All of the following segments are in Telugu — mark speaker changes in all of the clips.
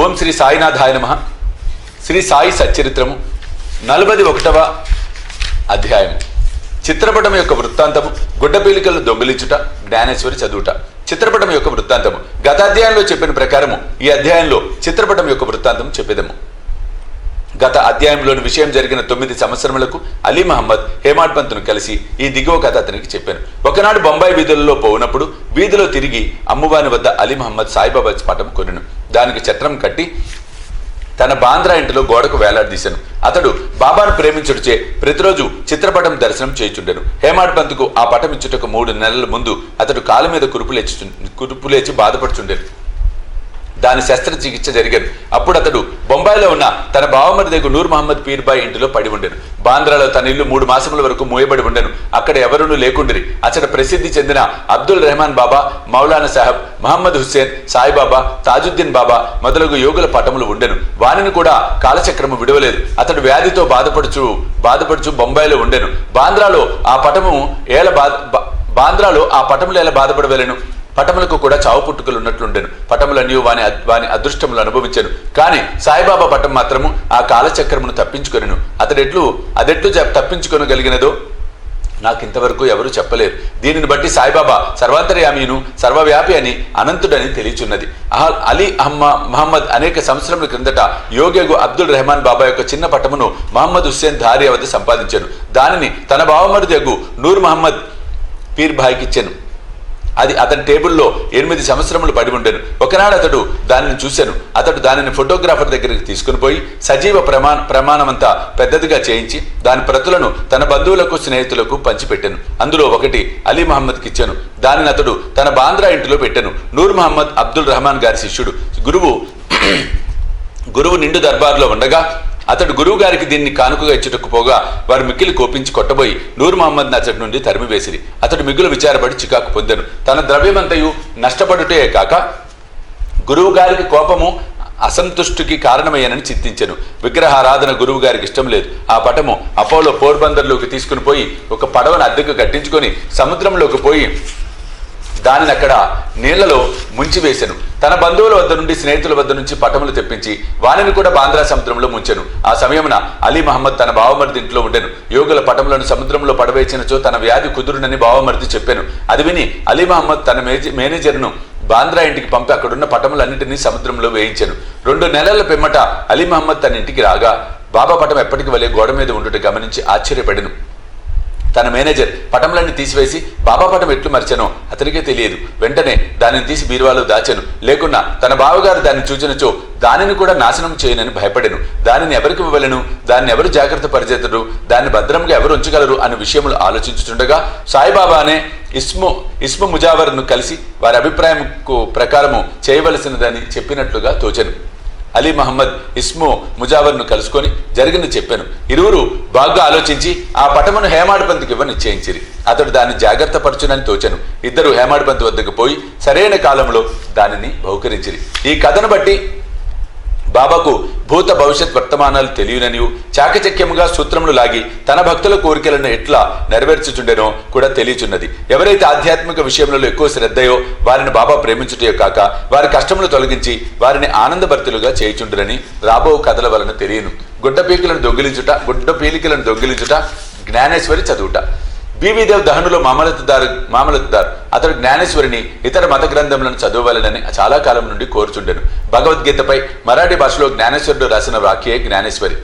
Speaker 1: ఓం శ్రీ సాయినాథాయ నమః. శ్రీ సాయి సచ్చరిత్రము 41వ అధ్యాయము. చిత్రపటం యొక్క వృత్తాంతము. గుడ్డపీలికలను దొంగిలించుట, జ్ఞానేశ్వరి చదువుట. చిత్రపటం యొక్క వృత్తాంతము. గత అధ్యాయంలో చెప్పిన ప్రకారము ఈ అధ్యాయంలో చిత్రపటం యొక్క వృత్తాంతం చెప్పేదము. గత అధ్యాయంలోని విషయం జరిగిన 9 సంవత్సరములకు అలీ మహమ్మద్ హేమాడ్ పంత్ను కలిసి ఈ దిగువ కథ అతనికి చెప్పాను. ఒకనాడు బొంబాయి వీధులలో పోయినప్పుడు వీధిలో తిరిగి అమ్మువాని వద్ద అలీ మహమ్మద్ సాయిబాబా పటం కొనెను. దానికి చట్రం కట్టి తన బాంద్రా ఇంటిలో గోడకు వేలాడదీశాను. అతడు బాబాను ప్రేమించుడిచే ప్రతిరోజు చిత్రపటం దర్శనం చేయుచుండెను. హేమాడ్ పంత్కు ఆ పటం ఇచ్చుటకు 3 నెలల ముందు అతడు కాలు మీద కురుపులేచి బాధపడుచుండెను. దాని శస్త్రచికిత్స జరిగాను. అప్పుడు అతడు బొంబాయిలో ఉన్న తన బావమరిదగు నూర్ మహమ్మద్ పీర్బాయ్ ఇంటిలో పడి ఉండెను. బాంద్రాలో తన ఇల్లు 3 మాసముల వరకు మూయబడి ఉండెను. అక్కడ ఎవరునూ లేకుండిరి. అతడు ప్రసిద్ధి చెందిన అబ్దుల్ రెహమాన్ బాబా, మౌలానా సాహెబ్, మహమ్మద్ హుస్సేన్, సాయిబాబా, తాజుద్దీన్ బాబా మొదలగు యోగుల పటములు ఉండెను. వానిని కూడా కాలచక్రము విడవలేదు. అతడు వ్యాధితో బాధపడుచు బొంబాయిలో ఉండెను. బాంద్రాలో ఆ పటములు ఎలా బాధపడవలెను? పటములకు కూడా చావు పుట్టుకలు ఉన్నట్లుండెను. పటములన్నీ వాని అదృష్టములు అనుభవించెను. కానీ సాయిబాబా పటం మాత్రము ఆ కాలచక్రమును తప్పించుకొనెను. అదెట్లు తప్పించుకొనగలిగినదో నాకింతవరకు ఎవరూ చెప్పలేరు. దీనిని బట్టి సాయిబాబా సర్వాంతర్యామీను, సర్వవ్యాపి అని, అనంతుడని తెలియచున్నది. అలీ మహమ్మద్ అనేక సంవత్సరముల క్రిందట యోగ్యగు అబ్దుల్ రెహమాన్ బాబా యొక్క చిన్న పటమును మహమ్మద్ హుస్సేన్ ధారియా వద్ద సంపాదించాను. దానిని తన బావమరిదగు నూర్ మహమ్మద్ పీర్బాయ్కి ఇచ్చాను. అది అతని టేబుల్లో 8 సంవత్సరములు పడి ఉండెను. ఒకనాడు అతడు దానిని చూశాను. అతడు దానిని ఫోటోగ్రాఫర్ దగ్గరికి తీసుకుని పోయి సజీవ ప్రమాణమంతా పెద్దదిగా చేయించి దాని ప్రతులను తన బంధువులకు, స్నేహితులకు పంచిపెట్టాను. అందులో ఒకటి అలీ మహమ్మద్కి ఇచ్చాను. దానిని అతడు తన బాంద్రా ఇంటిలో పెట్టాను. నూర్ మహమ్మద్ అబ్దుల్ రెహమాన్ గారి శిష్యుడు. గురువు నిండు దర్బార్లో ఉండగా అతడు గురువు గారికి దీన్ని కానుకగా ఇచ్చుటకు పోగా వారు మిక్కిలి కోపించి కొట్టబోయి నూర్ మహమ్మద్ని అతడి నుండి తరిమివేసిరి. అతడు మిగులు విచారపడి చికాకు పొందెను. తన ద్రవ్యమంతయు నష్టపడుటే కాక గురువు గారికి కోపము, అసంతుష్టికి కారణమయ్యానని చింతించెను. విగ్రహారాధన గురువు గారికి ఇష్టం లేదు. ఆ పటము అపోలో పోర్బందర్లోకి తీసుకుని పోయి ఒక పడవను అద్దెకు కట్టించుకొని సముద్రంలోకి పోయి దానిని అక్కడ నీళ్లలో ముంచివేశాను. తన బంధువుల వద్ద నుండి, స్నేహితుల వద్ద నుంచి పటములు తెప్పించి వానిని కూడా బాంద్రా సముద్రంలో ముంచెను. ఆ సమయమున అలీ మహమ్మద్ తన బావమరిది ఇంట్లో ఉండెను. యోగుల పటములను సముద్రంలో పడవేసినచో తన వ్యాధి కుదురునని బావమరిది చెప్పాను. అది విని అలీ మహమ్మద్ తన మేనేజర్ను బాంద్రా ఇంటికి పంపి అక్కడున్న పటములన్నింటినీ సముద్రంలో వేయించాను. 2 నెలల పిమ్మట అలీ మహమ్మద్ తన ఇంటికి రాగా బాబా పటం ఎప్పటికి వలె గోడ మీద ఉండుట గమనించి ఆశ్చర్యపడెను. తన మేనేజర్ పటంలన్నీ తీసివేసి బాబా పటం ఎట్లు మరిచానో అతనికే తెలియదు. వెంటనే దానిని తీసి బీరువాలో దాచెను. లేకున్నా తన బావగారు దాన్ని చూచినచో దానిని కూడా నాశనం చేయనని భయపడెను. దానిని ఎవరికి ఇవ్వలేను, దాన్ని ఎవరు జాగ్రత్త పరిచేతరు, దాన్ని భద్రంగా ఎవరు ఉంచగలరు అనే విషయములు ఆలోచించుచుండగా సాయిబాబా అనే ఇస్ము ముజావర్ను కలిసి వారి అభిప్రాయం ప్రకారము చేయవలసినదని చెప్పినట్లుగా తోచెను. అలీ మహమ్మద్ ఇస్ము ముజావర్ను కలుసుకొని జరిగింది చెప్పాను. ఇరువురు బాగా ఆలోచించి ఆ పటమును హేమాడ్ పంత్కి ఇవ్వ నిశ్చయించిరి. అతడు దాన్ని జాగ్రత్త పరచునని తోచెను. ఇద్దరు హేమాడ్ పంత్ వద్దకు పోయి సరైన కాలంలో దానిని బహుకరించిరి. ఈ కథను బట్టి బాబాకు భూత భవిష్యత్ వర్తమానాలు తెలియననియు చాకచక్యముగా సూత్రములు లాగి తన భక్తుల కోరికలను ఎట్లా నెరవేర్చుచుండెనో కూడా తెలియచున్నది. ఎవరైతే ఆధ్యాత్మిక విషయంలో ఎక్కువ శ్రద్ధయో వారిని బాబా ప్రేమించుటయో కాక వారి కష్టములు తొలగించి వారిని ఆనందభర్తులుగా చేయుచుండునని రాబో కథల వలన తెలియను. గుడ్డ పీలికలను దొంగిలించుట, జ్ఞానేశ్వరి చదువుట. బీవీదేవ్ దహనులో మామలతుదార్ అతడు జ్ఞానేశ్వరిని ఇతర మత గ్రంథములను చదవవలెనని చాలా కాలం నుండి కోరుచుండెను. భగవద్గీతపై మరాఠీ భాషలో జ్ఞానేశ్వరుడు రాసిన వాక్యే జ్ఞానేశ్వరి.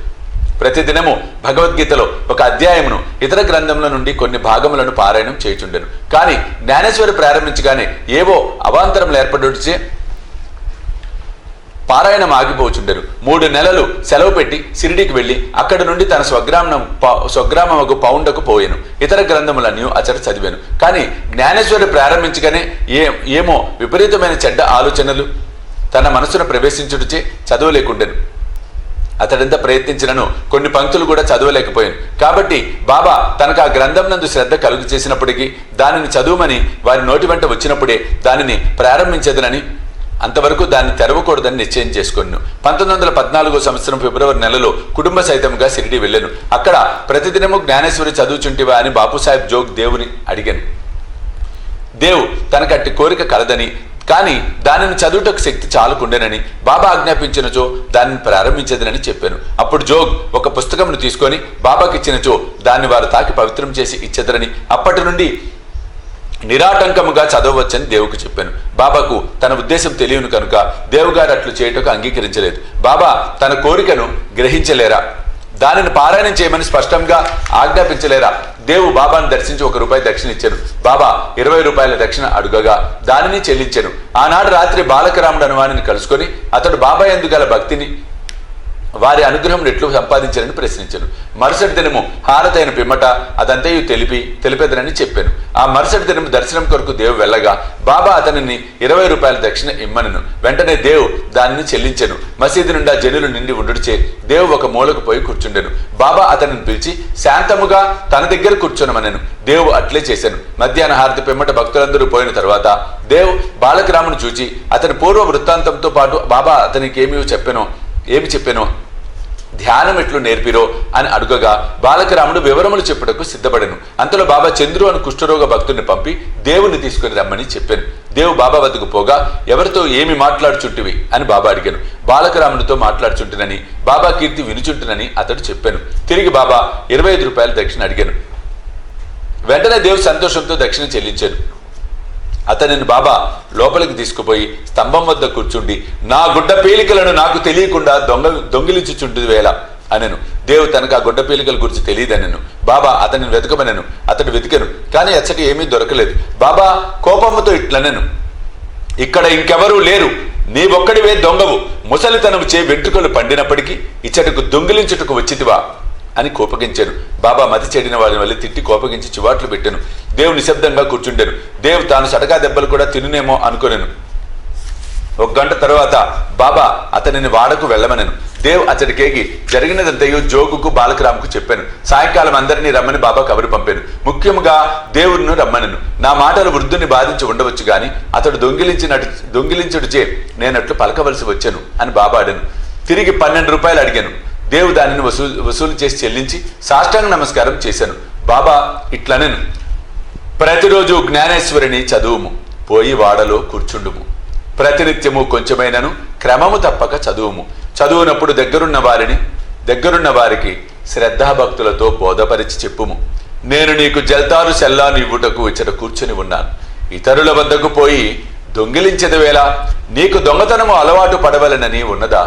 Speaker 1: ప్రతిదినము భగవద్గీతలో ఒక అధ్యాయమును ఇతర గ్రంథముల నుండి కొన్ని భాగములను పారాయణం చేయుచుండెను. కానీ జ్ఞానేశ్వరి ప్రారంభించగానే ఏవో అవాంతరములు ఏర్పడుచే పారాయణం ఆగిపోచుండెను. 3 నెలలు సెలవు పెట్టి సిరిడికి వెళ్లి అక్కడి నుండి తన స్వగ్రామకు పౌండకు పోయాను. ఇతర గ్రంథములన్నీ అతడు చదివాను. కానీ జ్ఞానేశ్వరి ప్రారంభించగానే ఏమో విపరీతమైన చెడ్డ ఆలోచనలు తన మనసును ప్రవేశించుటచే చదవలేకుండెను. అతడెంత ప్రయత్నించినను కొన్ని పంక్తులు కూడా చదవలేకపోయాను. కాబట్టి బాబా తనకు ఆ గ్రంథం నందు శ్రద్ధ కలుగు చేసినప్పటికీ దానిని చదువుమని వారి నోటి వెంట వచ్చినప్పుడే దానిని ప్రారంభించదనని, అంతవరకు దాన్ని తెరవకూడదని నిశ్చయం చేసుకున్నాను. 1914 సంవత్సరం ఫిబ్రవరి నెలలో కుటుంబ సహితంగా సిరిడి వెళ్ళాను. అక్కడ ప్రతిదినము జ్ఞానేశ్వరి చదువుచుంటివా అని బాపుసాహెబ్ జోగ్ దేవుని అడిగాను. దేవ్ తనకట్టి కోరిక కలదని కానీ దానిని చదువుటకు శక్తి చాలకుండేనని బాబా ఆజ్ఞాపించినచో దానిని ప్రారంభించదనని చెప్పాను. అప్పుడు జోగ్ ఒక పుస్తకంను తీసుకొని బాబాకి ఇచ్చినచో దాన్ని వారు తాకి పవిత్రం చేసి ఇచ్చేదరని, అప్పటి నుండి నిరాటంకముగా చదవవచ్చని దేవుకు చెప్పాను. బాబాకు తన ఉద్దేశం తెలియను కనుక దేవుగారు అట్లు చేయటకు అంగీకరించలేదు. బాబా తన కోరికను గ్రహించలేరా? దానిని పారాయణం చేయమని స్పష్టంగా ఆజ్ఞాపించలేరా? దేవు బాబాను దర్శించి ₹1 దక్షిణ ఇచ్చాను. బాబా ₹20 దక్షిణ అడుగగా దానిని చెల్లించాను. ఆనాడు రాత్రి బాలకరాముడు అనువానిని కలుసుకొని అతడు బాబా యందు గల భక్తిని వారి అనుగ్రహం ఎట్లు సంపాదించారని ప్రశ్నించాను. మరుసటి దినము హారతైన పిమ్మట అదంతయు తెలిపేదనని చెప్పాను. ఆ మరుసటి దినము దర్శనం కొరకు దేవు వెళ్ళగా బాబా అతనిని ₹20 దక్షిణ ఇమ్మనను. వెంటనే దేవు దానిని చెల్లించెను. మసీదు నుండా జనులు నిండి ఉండుడిచే దేవు ఒక మూలకు పోయి కూర్చుండెను. బాబా అతనిని పిలిచి శాంతముగా తన దగ్గర కూర్చొనమనెను. దేవు అట్లే చేశాను. మధ్యాహ్న హారతి పిమ్మట భక్తులందరూ పోయిన తర్వాత దేవు బాలకరామును చూచి అతని పూర్వ వృత్తాంతంతో పాటు బాబా అతనికి ఏమి చెప్పానో ధ్యానం ఎట్లు నేర్పిరో అని అడుగగా బాలకరాముడు వివరములు చెప్పుటకు సిద్ధపడెను. అంతలో బాబా చంద్రు అని కుష్ఠరోగ భక్తుడిని పంపి దేవుని తీసుకుని రమ్మని చెప్పాను. దేవు బాబా వద్దకు పోగా ఎవరితో ఏమి మాట్లాడుచుంటివి అని బాబా అడిగాను. బాలకరామునితో మాట్లాడుచుంటునని, బాబా కీర్తి వినుచుంటునని అతడు చెప్పాను. తిరిగి బాబా ₹25 దక్షిణ అడిగాను. వెంటనే దేవు సంతోషంతో దక్షిణ చెల్లించాను. అతనిని బాబా లోపలికి తీసుకుపోయి స్తంభం వద్ద కూర్చుండి నా గుడ్డ పీలికలను నాకు తెలియకుండా దొంగిలించుచుంటుంది వేళ అనెను. దేవు తనకు ఆ గుడ్డ పీలికల గురించి తెలియదనెను. బాబా అతనిని వెతకమనెను. అతడు వెతికెను, కానీ అచ్చటి ఏమీ దొరకలేదు. బాబా కోపముతో ఇట్లనెను, ఇక్కడ ఇంకెవరూ లేరు, నీవొక్కడివే దొంగవు. ముసలితనము చే వెంట్రుకలు పండినప్పటికీ ఇచ్చటకు దొంగిలించుటకు వచ్చితివా అని కోపగించాను. బాబా మతి చెడిన వాడిని వల్ల తిట్టి కోపగించి చివాట్లు పెట్టాను. దేవు నిశ్శబ్దంగా కూర్చుండాను. దేవు తాను సటకా దెబ్బలు కూడా తినునేమో అనుకునేను. 1 గంట తర్వాత బాబా అతనిని వాడకు వెళ్ళమనెను. దేవ్ అతడికేగి జరిగినదంతయో జోగుకు బాలకరాముకు చెప్పాను. సాయంకాలం అందరినీ రమ్మని బాబా కబురు పంపాను. ముఖ్యముగా దేవుడిను రమ్మనెను. నా మాటలు వృద్ధుని బాధించి ఉండవచ్చు గాని అతడు దొంగిలించుడిచే నేనట్లు పలకవలసి వచ్చాను అని బాబా అడాను. తిరిగి ₹12 అడిగాను. దేవు దానిని వసూలు చేసి చెల్లించి సాష్టాంగ నమస్కారం చేశాను. బాబా ఇట్లనెను, ప్రతిరోజు జ్ఞానేశ్వరిని చదువుము, పోయి వాడలో కూర్చుండుము. ప్రతినిత్యము కొంచెమైనను క్రమము తప్పక చదువుము. చదువునప్పుడు దగ్గరున్న వారికి శ్రద్ధాభక్తులతో బోధపరిచి చెప్పుము. నేను నీకు జల్తారు సెల్లాను ఇవ్వుటకు ఇచ్చట కూర్చొని ఉన్నాను. ఇతరుల వద్దకు పోయి దొంగిలించెదవేళ నీకు దొంగతనము అలవాటు పడవలనని ఉన్నదా?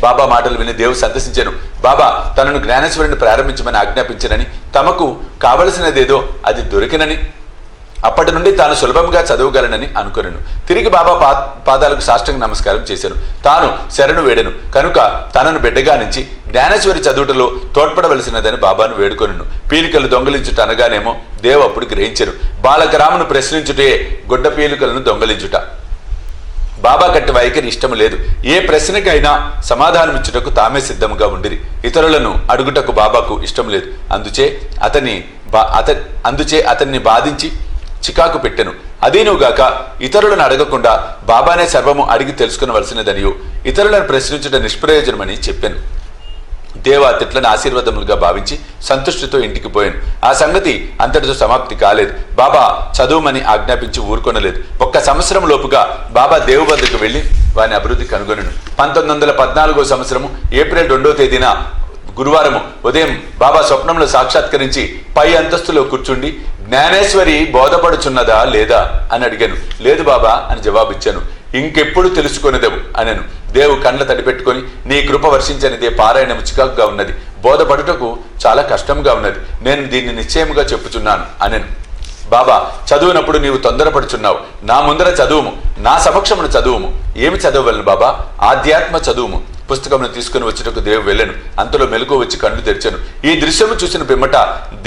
Speaker 1: బాబా మాటలు విని దేవు సంతసించాను. బాబా తనను జ్ఞానేశ్వరుని ప్రారంభించమని ఆజ్ఞాపించనని, తమకు కావలసినదేదో అది దొరికినని, అప్పటి నుండి తాను సులభంగా చదవగలనని అనుకొనెను. తిరిగి బాబా పాదాలకు సాష్టాంగ నమస్కారం చేశాను. తాను శరణు వేడెను కనుక తనను బిడ్డగా నుంచి జ్ఞానేశ్వరి చదువుటలో తోడ్పడవలసినదని బాబాను వేడుకొనెను. పీలికలు దొంగిలించుట అనగానేమో దేవు అప్పుడు గ్రహించెను. బాలకరామును ప్రశ్నించుటే గుడ్డ పీలికలను దొంగిలించుట. బాబా గట్టి వైఖరి ఇష్టము లేదు. ఏ ప్రశ్నకైనా సమాధానమిచ్చుటకు తామే సిద్ధముగా ఉండిరి. ఇతరులను అడుగుటకు బాబాకు ఇష్టం లేదు. అందుచే అతన్ని బాధించి చికాకు పెట్టెను. అదేనుగాక ఇతరులను అడగకుండా బాబానే సర్వము అడిగి తెలుసుకునవలసినదనియు ఇతరులను ప్రశ్నించుట నిష్ప్రయోజనమని చెప్పాను. దేవ తిట్లను ఆశీర్వాదములుగా భావించి సంతుష్టితో ఇంటికి పోయాను. ఆ సంగతి అంతటితో సమాప్తి కాలేదు. బాబా చదువుమని ఆజ్ఞాపించి ఊరుకొనలేదు. 1 సంవత్సరం లోపుగా బాబా దేవు వద్దకు వెళ్లి వాని అభివృద్ధి కనుగొనెను. 1914 సంవత్సరము ఏప్రిల్ 2వ తేదీన గురువారము ఉదయం బాబా స్వప్నంలో సాక్షాత్కరించి పై అంతస్తులో కూర్చుండి జ్ఞానేశ్వరి బోధపడుచున్నదా లేదా అని అడిగాను. లేదు బాబా అని జవాబిచ్చాను. ఇంకెప్పుడు తెలుసుకొనిదెవు అనెను. దేవు కండ్ల తడిపెట్టుకొని నీ కృప వర్షించనిదే పారాయణము చికాకుగా ఉన్నది, బోధపడుటకు చాలా కష్టంగా ఉన్నది, నేను దీన్ని నిశ్చయముగా చెప్పుచున్నాను అనెను. బాబా చదువునప్పుడు నీవు తొందరపడుచున్నావు, నా ముందర చదువుము, నా సమక్షమును చదువుము. ఏమి చదవవలను బాబా? ఆధ్యాత్మ చదువుము. పుస్తకమును తీసుకుని వచ్చుటకు దేవు వెళ్ళను. అంతలో మెలకు వచ్చి కళ్ళు తెరిచాను. ఈ దృశ్యము చూసిన పిమ్మట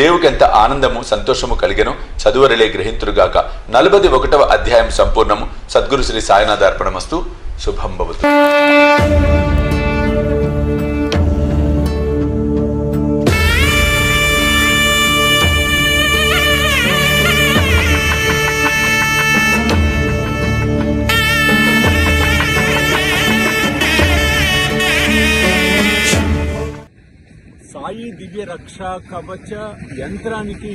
Speaker 1: దేవుకి ఎంత ఆనందము సంతోషము కలిగెను చదువరలే గ్రహింతురుగాక. 41వ అధ్యాయం సంపూర్ణము. సద్గురు శ్రీ సాయినాథ అర్పణమస్తు. శుభం భవతు.
Speaker 2: సాయి దివ్య రక్షా కవచ యంత్రానికి